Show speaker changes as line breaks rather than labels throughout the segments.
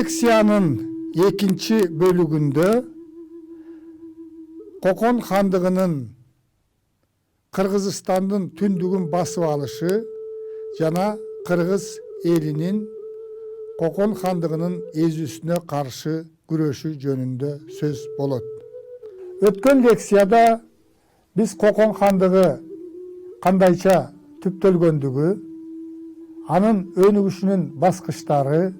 лекциянын экинчи бөлүгүндө Кокон хандыгынын Кыргызстандын түндүгүн басып алышы жана кыргыз элинин Кокон хандыгынын эзүүсүнө каршы күрөшү жөнүндө сөз болот. Өткөн лекцияда биз Кокон хандыгы кандайча түптөлгөндүгү, анын өнүгүшүнүн баскычтары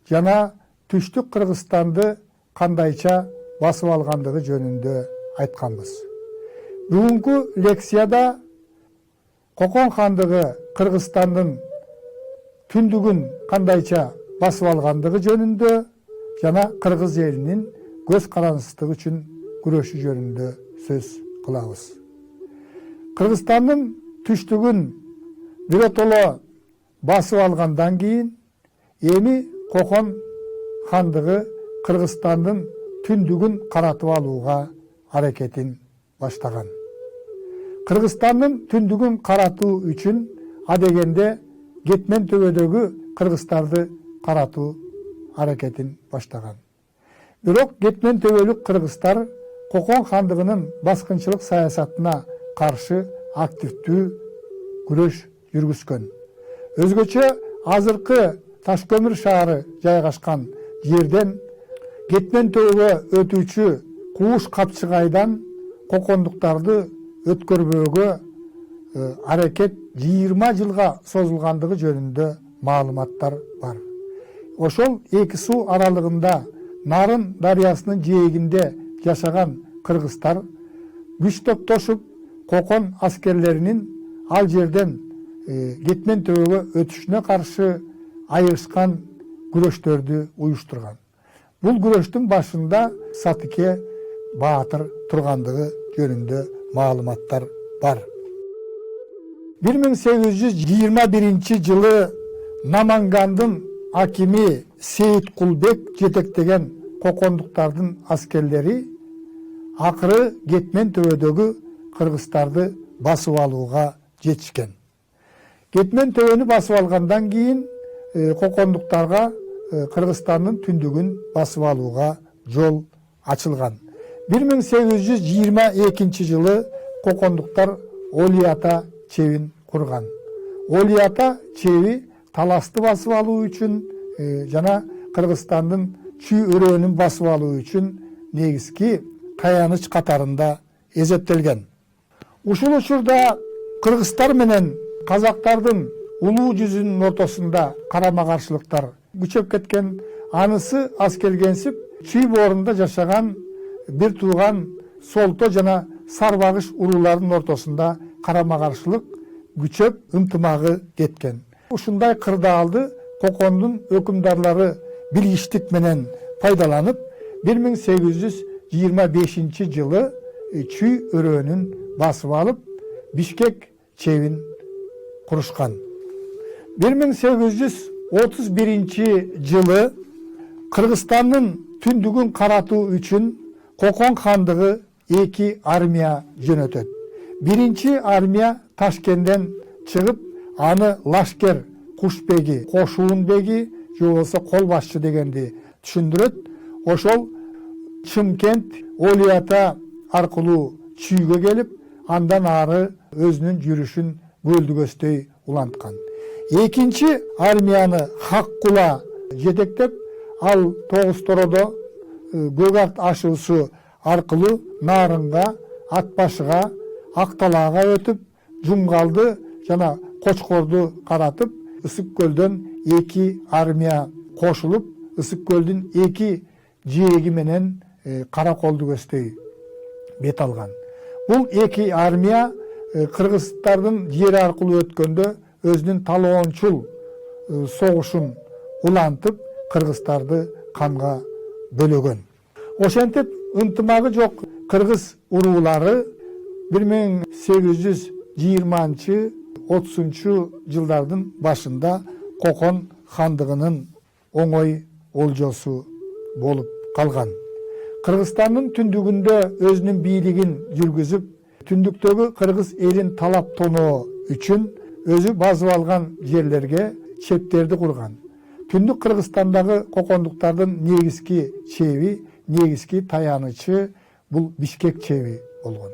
жана түштүк Кыргызстанды кандайча басып алгандыгы жөнүндө айтканбыз. Бүгүнкү лекцияда Кокон хандыгы Кыргызстандын түндүгүн кандайча басып алгандыгы жөнүндө жана кыргыз элинин көз карансыздыгы үчүн күрөшү жөнүндө сөз кылабыз. Кыргызстандын түштүгүн биротоло басып алгандан кийин эми Кокон хандыгы Кыргызстандын түндүгүн каратып алууга аракетин баштаган. Кыргызстандын түндүгүн каратуу үчүн адегенде Кетмен төбөдөгү кыргыздарды каратуу аракетин баштаган. Бирок Кетмен төбөлүк кыргыздар Кокон хандыгынын баскынчылык саясатына каршы активдүү күрөш жүргүзгөн. Өзгөчө азыркы Ташкөмүр шаары жайгашкан жерден Кетмен төбөгө өтүүчү Кууш Капчыгайдан кокондуктарды өткөрбөөгө аракет 20 жылга созулгандыгы жөнүндө маалыматтар бар. Ошол эки суу аралыгында Нарын дарыясынын жээгинде жашаган кыргыздар күч топтошуп Кокон аскерлеринин ал жерден Кетмен төбөгө өтүшүнө каршы айырышкан күрөштөрдү уюштурган. Бул күрөштүн башында Сатыке Баатыр тургандыгы жөнүндө маалыматтар бар. 1821 жылы Намангандын акими Сейит Кулбек жетектеген кокондуктардын аскерлери акыры Кетмен төбөдөгү кыргыздарды басып алууга жетишкен. Кетмен төбөнү басып алгандан кийин кокондуктарга Кыргызстандын түндүгүн басып алууга жол ачылган. 1822 жылы кокондуктар Олиата чебин курган. Олиата чеби таласты басып алуу үчүн жана Кыргызстандын Чүй өрөөнүн басып алуу үчүн негизги каяныч катарында эсептелген. Ушул учурда кыргыздар менен казактардын улуу жүзүнүн ортосунда карама-каршылыктар күчөп кеткен. Анысы аз келгенсип Чүй боорунда жашаган бир тууган Солто жана Сарбагыш урууларынын ортосунда карама-каршылык күчөп ынтымагы кеткен. Ушундай кырдаалды Кокондун өкүмдарлары билгичтик менен пайдаланып 1825 жылы Чүй өрөөнүн басып алып Бишкек чебин курушкан. 1831 жылы Кыргызстандын түндүгүн каратуу үчүн Кокон хандыгы эки армия жөнөтөт. Биринчи армия Ташкенттен чыгып, аны Лашкер Кушбеги, Кошуунбеги же болбосо кол башчы дегенди түшүндүрөт. Ошол Чымкент, Олиата аркылуу Чүйгө келип, андан ары өзүнүн жүрүшүн Көлдүгөстөй уланткан. Экинчи армияны Хаккула жетектеп, ал Тогуз-Тоrodо көк арт ашуусу аркылуу Нарынга, Атбашыга, Акталаага өтүп, Жумгалды жана Кочкорду каратып, Ысык көлдөн эки армия кошулуп, Ысык көлдүн эки жээги менен Кара-Колдүгөстөй бет алган. Бул эки армия кыргыздардын жери аркылуу өткөндө өзүнүн талоончул согушун улантып, кыргыздарды канга бөлөгөн. Ошентип ынтымагы жок кыргыз уруулары 1820-30 жылдардын башында Кокон хандыгынын оңой олжосу болуп калган. Кыргызстандын түндүгүндө өзүнүн бийлигин жүргүзүп, түндүктөгү кыргыз элин талап тоноо үчүн өзү басып алган жерлерге чептерди курган. Түндүк Кыргызстандагы кокондуктардын негизги чеби, негизги таянычы бул Бишкек чеби болгон.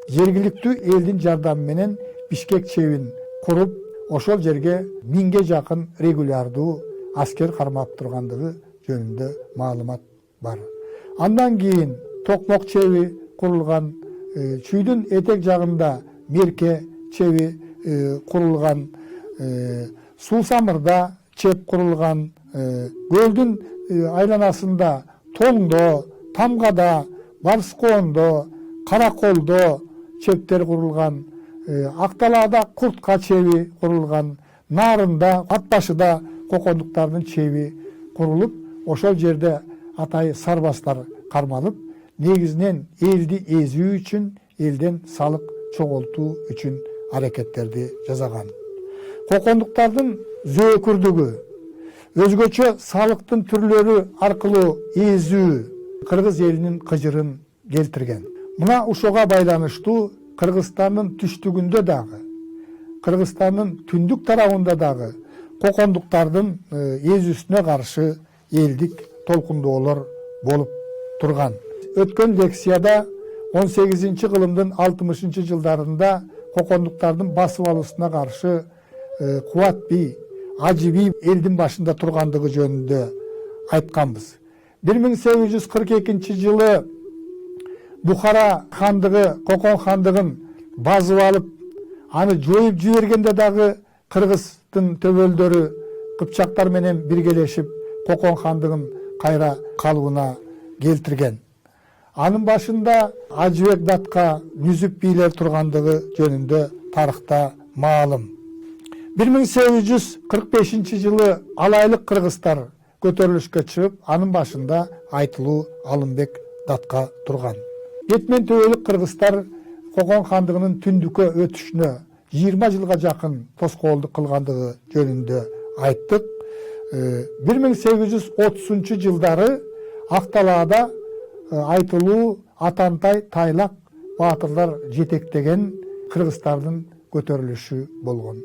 Жергиликтүү элдин жардамы менен Бишкек чебин куруп, ошол жерге 1000ге жакын регулярдуу аскер кармап тургандыгы жөнүндө маалымат бар. Андан кийин Токмок чеби курулган, Чүйдүн этек жагында Мерке чеби курулган, Суусамырда чеп курулган, көлдүн айланасында Тоңдо, Тамгада, Барыскоондо, Караколдо чептер курулган, Акталаада Куртка чеби курулган, Нарында, Атбашыда кокондуктардын чеби курулуп, ошол жерде атайы сарбаздар кармалып, негизинен элди эзүү үчүн, элден салык чогултуу үчүн аракеттерди жасаган. Кокондуктардын зөөкүрдүгү, өзгөчө салыктын түрлөрү аркылуу эзүү кыргыз элинин кыжырын келтирген. Мына ушуга байланыштуу Кыргызстандын түштүгүндө дагы, Кыргызстандын түндүк тарабында дагы кокондуктардын эзүүсүнө каршы элдик толкундоолор болуп турган. Өткөн лекцияда 18-кылымдын 60-жылдарында кокондуктардын басып алуусуна каршы Кубат би, Ажы би элдин башында тургандыгы жөнүндө айтканбыз. 1842-жылы Бухара хандыгы, Кокон хандыгын басып алып, аны жоюп жибергенде дагы Кыргыздын төбөлдөрү Кыпчактар менен биргелешип Кокон хандыгын кайра калыбына келтирген. Анын башында Ажыбек Датка Нүзүп бийлер тургандыгы жөнүндө тарыхта маалым. 1845-жылы алайлык кыргыздар көтөрүлүшкө чыгып, анын башында Айтылуу Алымбек Датка турган. Этмен төбөлүк кыргыздар Кокон хандыгынын түндүккө өтүшүнө 20 жылга жакын тоскоолдук кылгандыгы жөнүндө айттык. 1830-жылдары Акталаада Айтылуу, Атантай, Тайлак баатырлар жетектеген кыргыздардын көтөрүлүшү болгон.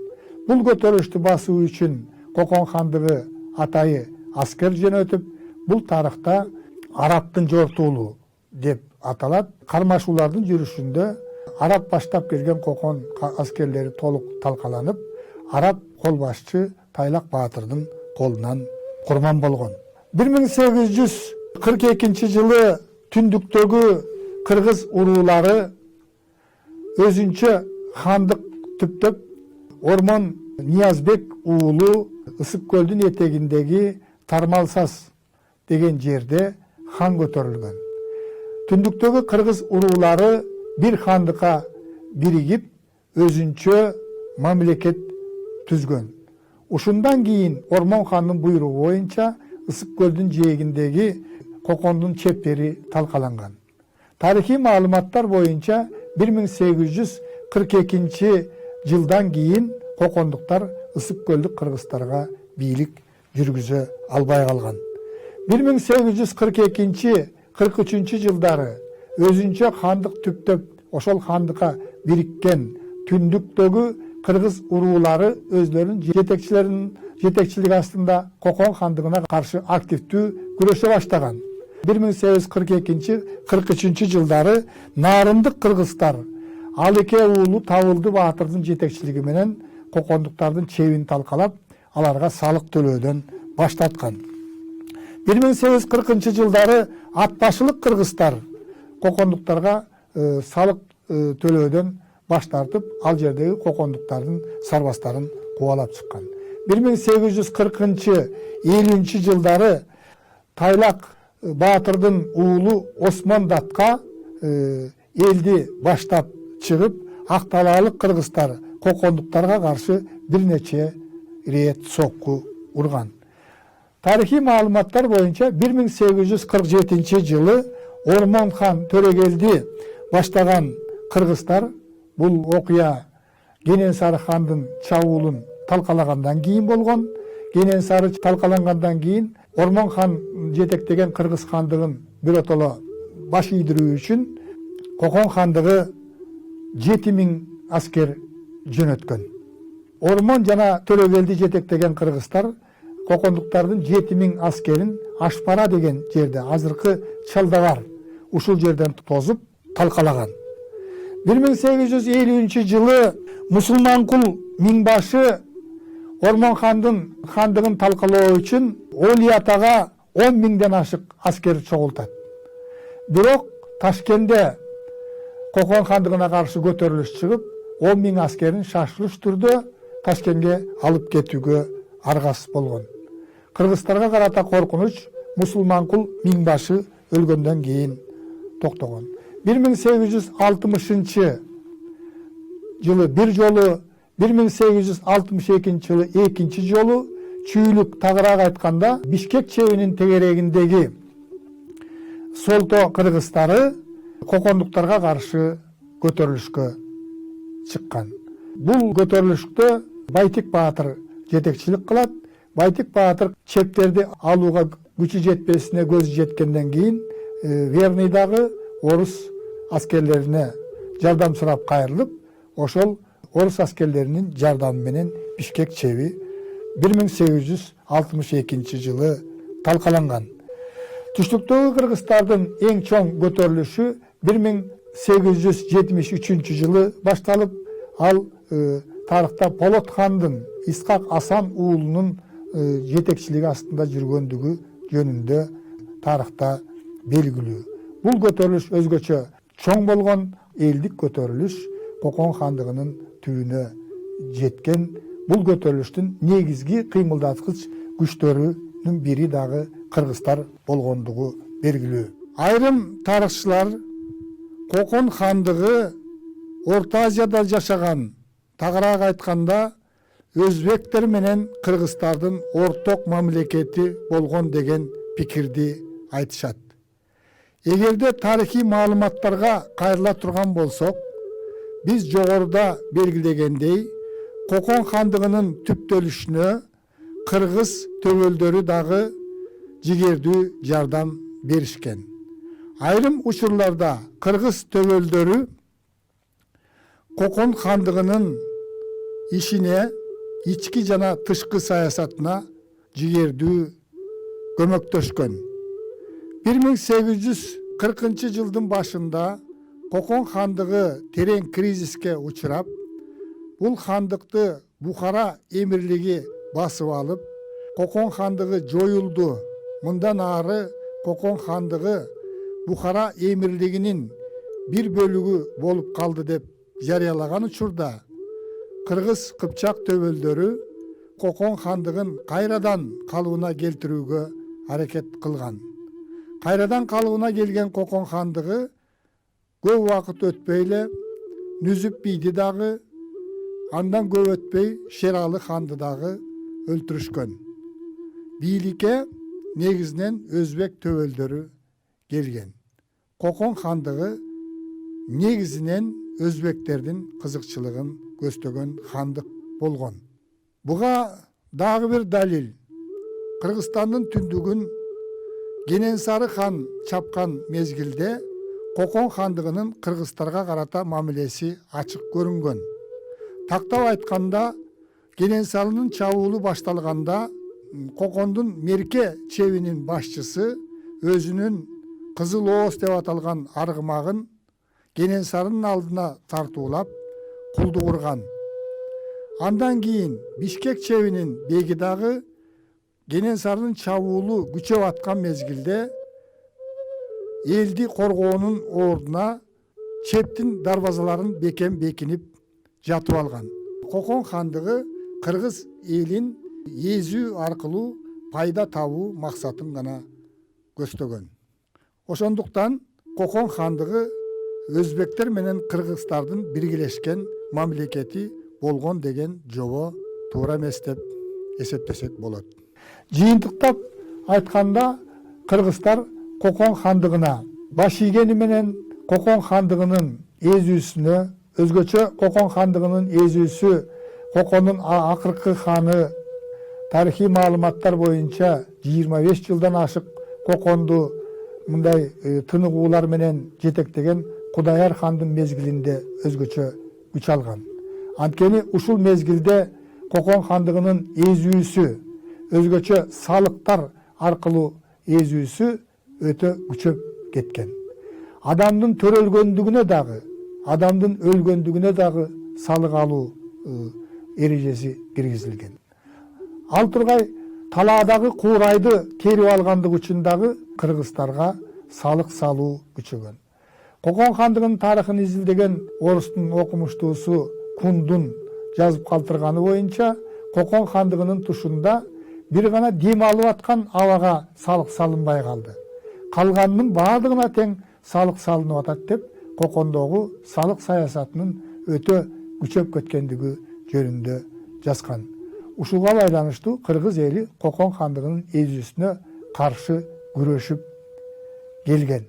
Бул көтөрүлүштү басуу үчүн Кокон хандыгы атайы аскер жөнөтүп, бул тарыхта Арабтын жортуулу деп аталат. Кармашуулардын жүрүшүндө Араб баштап келген Кокон аскерлери толук талкаланып, Араб кол башчы Тайлак баатырдын колунан курман болгон. 1842-жылы түндүктөгү кыргыз уруулары өзүнчө хандык түптөп Ормон Ниязбек уулу Ысык көлдүн этегиндеги Тармалсас деген жерде хан көтөрүлгөн. Түндүктөгү кыргыз уруулары бир хандыкка биригип, өзүнчө мамлекет түзгөн. Ушундан кийин Ормон хандын буйругу боюнча Ысык көлдүн жээгиндеги Кокондун чептери талкаланган. Тарыхый маалыматтар боюнча 1842-жылдан кийин кокондуктар Ысык көлдүк кыргыздарга бийлик жүргүзө албай калган. 1842-43-жылдары өзүнчө хандык түптөп, ошол хандыкка бириккен түндүктөгү кыргыз уруулары өзлөрүнүн жетекчилиги астында Кокон хандыгына каршы активдүү күрөшө баштаган. 1842-43-жылдары Нарындык кыргыздар Алыке уулу Табылды баатырдын жетекчилиги менен кокондуктардын чебин талкалап, аларга салык төлөөдөн баштаткан. 1840-жылдары Атбашылык кыргыздар кокондуктарга салык төлөөдөн баш тартып, ал жердеги кокондуктардын сарбаздарын кубалап чыккан. 1840-50-жылдары Тайлак баатырдын уулу Осмон Датка элди баштап чыгып, Акталаалык кыргыздар кокондуктарга каршы бир нече рет сокку урган. Тарыхый маалыматтар боюнча 1847-жылы Ормон хан Төрөгелди баштаган кыргыздар бул окуя Кененсары хандын чабуулун талкалагандан кийин болгон. Кененсары талкалангандан кийин Ормон хан жетектеген кыргыз хандыгын биротоло баш ийдирүү үчүн Кокон хандыгы 7000 аскер жөнөткөн. Ормон жана Төрөгелди жетектеген кыргыздар кокондуктардын 7000 аскерин Ашпара деген жерде, азыркы Чалдабар, ушул жерден тозуп талкалаган. 1850 жылы Мусулманкул миңбашы Ормон хандын хандыгын талкалоо үчүн Олиятага 10 миңден ашык аскер чогултат. Бирок Ташкенде Кокон хандыгына каршы көтөрүлүш чыгып, 10 миң аскерин шашылыш түрдө Ташкенге алып кетүүгө аргасыз болгон. Кыргыздарга карата коркунуч Мусулманкул миңбашы өлгөндөн кийин токтогон. 1860 жылы бир жолу, 1862 жылы экинчи жолу, чүйлүк тагыраак айтканда Бишкек чебинин тегерегиндеги Солто кыргыздары кокондуктарга каршы көтөрүлүшкө чыккан. Бул көтөрүлүштө Байтик Баатыр жетекчилик кылат. Байтик Баатыр чептерди алууга күчү жетпесине көзү жеткенден кийин Верныйдагы орус аскерлерине жардам сурап кайрылып, ошол орус аскерлеринин жардамы менен Бишкек чеби 1862 жылы талкаланган. Түштүктөгү кыргыздардын эң чоң көтөрүлүшү 1873 жылы башталып, ал тарыхта Полот хандын Исхак Асан уулунун жетекчилиги астында жүргөндүгү жөнүндө тарыхта белгилүү. Бул көтөрүлүш өзгөчө чоң болгон элдик көтөрүлүш Кокон хандыгынын түбүнө жеткен. Бул көтөрүлүштүн негизги кыймылдаткыч күчтөрүнүн бири дагы кыргыздар болгондугу белгилүү. Айрым тарыхчылар Кокон хандыгы Орто Азияда жашаган, тагыраак айтканда өзбектер менен кыргыздардын орток мамлекети болгон деген пикирди айтышат. Эгерде тарыхый маалыматтарга кайрыла турган болсок, биз жогоруда белгилегендей, Кокон хандыгынын түптөлүшүнө кыргыз төгөлдөрү дагы жигердүү жардам беришкен. Айрым учурларда кыргыз төгөлдөрү Кокон хандыгынын ишине, ички жана тышкы саясатына жигердүү көмөктөшкөн. 1840 жылдын башында Кокон хандыгы терең кризиске учурап, бул хандыкты Бухара эмирлиги басып алып, Кокон хандыгы жоюлду. Мындан ары Кокон хандыгы Бухара эмирлигинин бир бөлүгү болуп калды деп жарыялаган учурда, кыргыз кыпчак төбөлдөрү Кокон хандыгын кайрадан калыбына келтирүүгө аракет кылган. Кайрадан калыбына келген Кокон хандыгы көп убакыт өтпөй эле Нүзүп бийди дагы, андан көп өтпөй Шералы ханды дагы өлтүрүшкөн. Бийликке негизинен өзбек төбөлдөрү келген. Кокон хандыгы негизинен өзбектердин кызыкчылыгын көстөгөн хандык болгон. Буга дагы бир далил. Кыргызстандын түндүгүн Кененсары хан чапкан мезгилде Кокон хандыгынын кыргыздарга карата мамилеси ачык көрүнгөн. Тактап айтканда, Кененсарынын чабуулу башталганда Кокондун Мерке чебинин башчысы өзүнүн Кызыл Ооз деп аталган аргымагын Кененсарынын алдына тартуулап кулдугурган. Андан кийин Бишкек чебинин беги дагы Кененсарынын чабуулу күчөп аткан мезгилде элди коргоонун ордуна чептин дарбазаларын бекем бекинип жатып алган. Кокон хандыгы кыргыз элин эзүү аркылуу пайда табуу максатын гана көстөгөн. Ошондуктан Кокон хандыгы өзбектер менен кыргыздардын биргелешкен мамлекети болгон деген жобо туура эмес деп эсептесек болот. Жыйынтыктап айтканда, кыргыздар Кокон хандыгына баш ийгени менен Кокон хандыгынын эзүүсүнө, өзгөчө Кокон хандыгынын эзүүсү Кокондун акыркы ханы тарыхый маалыматтар боюнча 25 жылдан ашык Коконду мындай тыныгуулар менен жетектеген Кудаяр хандын мезгилинде өзгөчө күч алган. Анткени ушул мезгилде Кокон хандыгынын эзүүсү өзгөчө салыктар аркылуу эзүүсү өтө күчөп кеткен. Адамдын төрөлгөндүгүнө дагы салык алуу эрежеси киргизилген. Ал тургай талаадагы куурайды терип алгандык үчүн дагы кыргыздарга салык салуу күчөгөн. Кокон хандыгынын тарыхын изилдеген орустун окумуштуусу Кундун жазып калтырганы боюнча, Кокон хандыгынын тушунда бир гана дем алып аткан абага салык салынбай калды. Калганынын баардыгына тең салык салынып атат деп Кокондогу салык саясатынын өтө күчөп кеткендиги жөнүндө жазган. Ушуга байланыштуу кыргыз эли Кокон хандыгынын эзүүсүнө каршы күрөшүп келген.